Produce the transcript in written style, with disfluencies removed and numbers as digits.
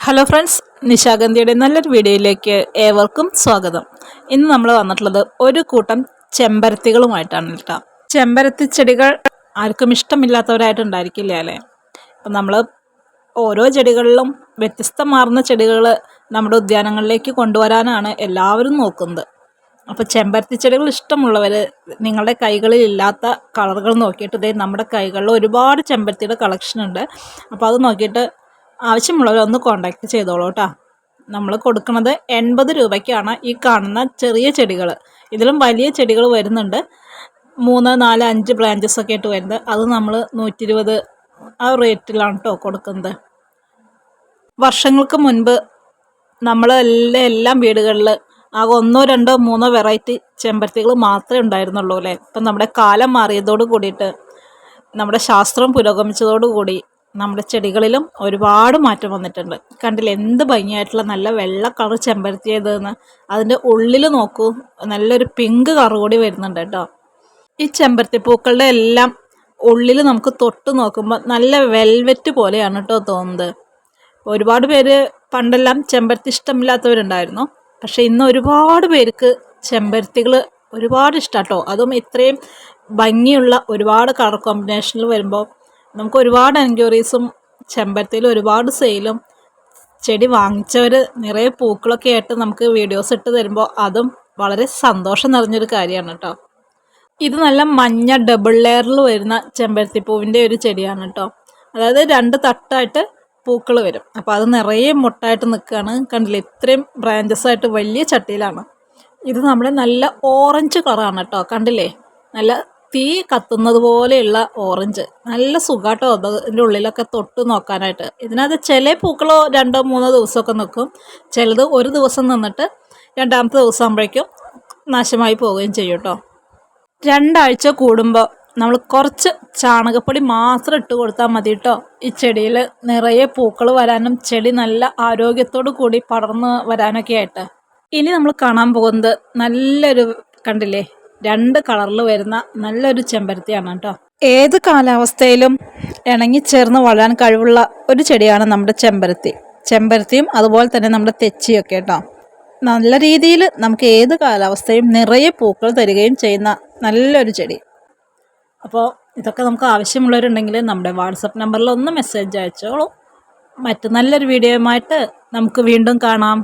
Hello friends, നിശാഗന്ധിയുടെ നല്ലൊരു വീഡിയോയിലേക്ക് ഏവർക്കും സ്വാഗതം. ഇന്ന് നമ്മൾ വന്നിട്ടുള്ളത് ഒരു കൂട്ടം ചെമ്പരത്തികളുമായിട്ടാണ് കേട്ടോ. ചെമ്പരത്തി ചെടികൾ ആർക്കും ഇഷ്ടമില്ലാത്തവരായിട്ടുണ്ടായിരിക്കില്ല അല്ലേ? അപ്പം നമ്മൾ ഓരോ ചെടികളിലും വ്യത്യസ്തമാർന്ന ചെടികൾ നമ്മുടെ ഉദ്യാനങ്ങളിലേക്ക് കൊണ്ടുവരാനാണ് എല്ലാവരും നോക്കുന്നത്. അപ്പോൾ ചെമ്പരത്തി ചെടികൾ ഇഷ്ടമുള്ളവർ നിങ്ങളുടെ കൈകളിൽ ഇല്ലാത്ത കളറുകൾ നോക്കിയിട്ട് നമ്മുടെ കൈകളിൽ ഒരുപാട് ചെമ്പരത്തിയുടെ കളക്ഷൻ ഉണ്ട്. അപ്പോൾ അത് നോക്കിയിട്ട് ആവശ്യമുള്ളവരൊന്ന് കോൺടാക്റ്റ് ചെയ്തോളൂ കേട്ടോ. നമ്മൾ കൊടുക്കുന്നത് 80 രൂപയ്ക്കാണ് ഈ കാണുന്ന ചെറിയ ചെടികൾ. ഇതിലും വലിയ ചെടികൾ വരുന്നുണ്ട്, 3, 4, 5 ബ്രാഞ്ചസ് ഒക്കെ ആയിട്ട് വരുന്നത്. അത് നമ്മൾ 120 ആ റേറ്റിലാണ് കേട്ടോ കൊടുക്കുന്നത്. വർഷങ്ങൾക്ക് മുൻപ് നമ്മൾ എല്ലാം വീടുകളിൽ ആകെ 1, 2, 3 വെറൈറ്റി ചെമ്പരത്തികൾ മാത്രമേ ഉണ്ടായിരുന്നുള്ളൂ അല്ലേ. ഇപ്പം നമ്മുടെ കാലം മാറിയതോട് കൂടിയിട്ട്, നമ്മുടെ ശാസ്ത്രം പുരോഗമിച്ചതോടുകൂടി നമ്മുടെ ചെടികളിലും ഒരുപാട് മാറ്റം വന്നിട്ടുണ്ട്. കണ്ടില്ല എന്ത് ഭംഗിയായിട്ടുള്ള നല്ല വെള്ള കളർ ചെമ്പരത്തി ചെയ്തതെന്ന്. അതിൻ്റെ ഉള്ളിൽ നോക്കൂ, നല്ലൊരു പിങ്ക് കളർ കൂടി വരുന്നുണ്ട് കേട്ടോ. ഈ ചെമ്പരത്തി പൂക്കളുടെ എല്ലാം ഉള്ളിൽ നമുക്ക് തൊട്ട് നോക്കുമ്പോൾ നല്ല വെൽവെറ്റ് പോലെയാണ് കേട്ടോ തോന്നുന്നത്. ഒരുപാട് പേര് പണ്ടെല്ലാം ചെമ്പരത്തി ഇഷ്ടമില്ലാത്തവരുണ്ടായിരുന്നു. പക്ഷേ ഇന്ന് ഒരുപാട് പേർക്ക് ചെമ്പരത്തികൾ ഒരുപാട് ഇഷ്ടം കേട്ടോ. അതും ഇത്രയും ഭംഗിയുള്ള ഒരുപാട് കളർ കോമ്പിനേഷനിൽ വരുമ്പോൾ നമുക്ക് ഒരുപാട് എൻക്വയറീസും ചെമ്പരത്തിയിൽ ഒരുപാട് സെയിലും, ചെടി വാങ്ങിച്ചവർ നിറയെ പൂക്കളൊക്കെ ആയിട്ട് നമുക്ക് വീഡിയോസ് ഇട്ട് തരുമ്പോൾ അതും വളരെ സന്തോഷം നിറഞ്ഞൊരു കാര്യമാണ് കേട്ടോ. ഇത് നല്ല മഞ്ഞ ഡബിൾ ലെയറിൽ വരുന്ന ചെമ്പരത്തി പൂവിൻ്റെ ഒരു ചെടിയാണ് കേട്ടോ. അതായത് 2 തട്ടായിട്ട് പൂക്കൾ വരും. അപ്പോൾ അത് നിറയെ മുട്ടായിട്ട് നിൽക്കുകയാണ്. കണ്ടില്ലേ, ഇത്രയും ബ്രാഞ്ചസ് ആയിട്ട് വലിയ ചട്ടിയിലാണ്. ഇത് നമ്മുടെ നല്ല ഓറഞ്ച് കളറാണ് കേട്ടോ. കണ്ടില്ലേ, നല്ല തീ കത്തുന്നത് പോലെയുള്ള ഓറഞ്ച്. നല്ല സുഖാട്ടോ അതിൻ്റെ ഉള്ളിലൊക്കെ തൊട്ട് നോക്കാനായിട്ട്. ഇതിനകത്ത് ചില പൂക്കൾ 2, 3 ദിവസമൊക്കെ നിൽക്കും. ചിലത് ഒരു ദിവസം നിന്നിട്ട് രണ്ടാമത്തെ ദിവസം ആകുമ്പോഴേക്കും നാശമായി പോവുകയും ചെയ്യും കേട്ടോ. 2 ആഴ്ച കൂടുമ്പോൾ നമ്മൾ കുറച്ച് ചാണകപ്പൊടി മാത്രം ഇട്ട് കൊടുത്താൽ മതി കേട്ടോ. ഈ ചെടിയിൽ നിറയെ പൂക്കൾ വരാനും ചെടി നല്ല ആരോഗ്യത്തോടു കൂടി പടർന്ന് വരാനൊക്കെ ആയിട്ട്. ഇനി നമ്മൾ കാണാൻ പോകുന്നത് നല്ലൊരു, കണ്ടില്ലേ, 2 കളറിൽ വരുന്ന നല്ലൊരു ചെമ്പരത്തിയാണ് കേട്ടോ. ഏത് കാലാവസ്ഥയിലും ഇണങ്ങിച്ചേർന്ന് വളരാൻ കഴിവുള്ള ഒരു ചെടിയാണ് നമ്മുടെ ചെമ്പരത്തിയും അതുപോലെ തന്നെ നമ്മുടെ തെച്ചിയൊക്കെ കേട്ടോ. നല്ല രീതിയിൽ നമുക്ക് ഏത് കാലാവസ്ഥയും നിറയെ പൂക്കൾ തരികയും ചെയ്യുന്ന നല്ലൊരു ചെടി. അപ്പോൾ ഇതൊക്കെ നമുക്ക് ആവശ്യമുള്ളവരുണ്ടെങ്കിൽ നമ്മുടെ വാട്സപ്പ് നമ്പറിൽ ഒന്ന് മെസ്സേജ് അയച്ചോളൂ. മറ്റു നല്ലൊരു വീഡിയോയുമായിട്ട് നമുക്ക് വീണ്ടും കാണാം.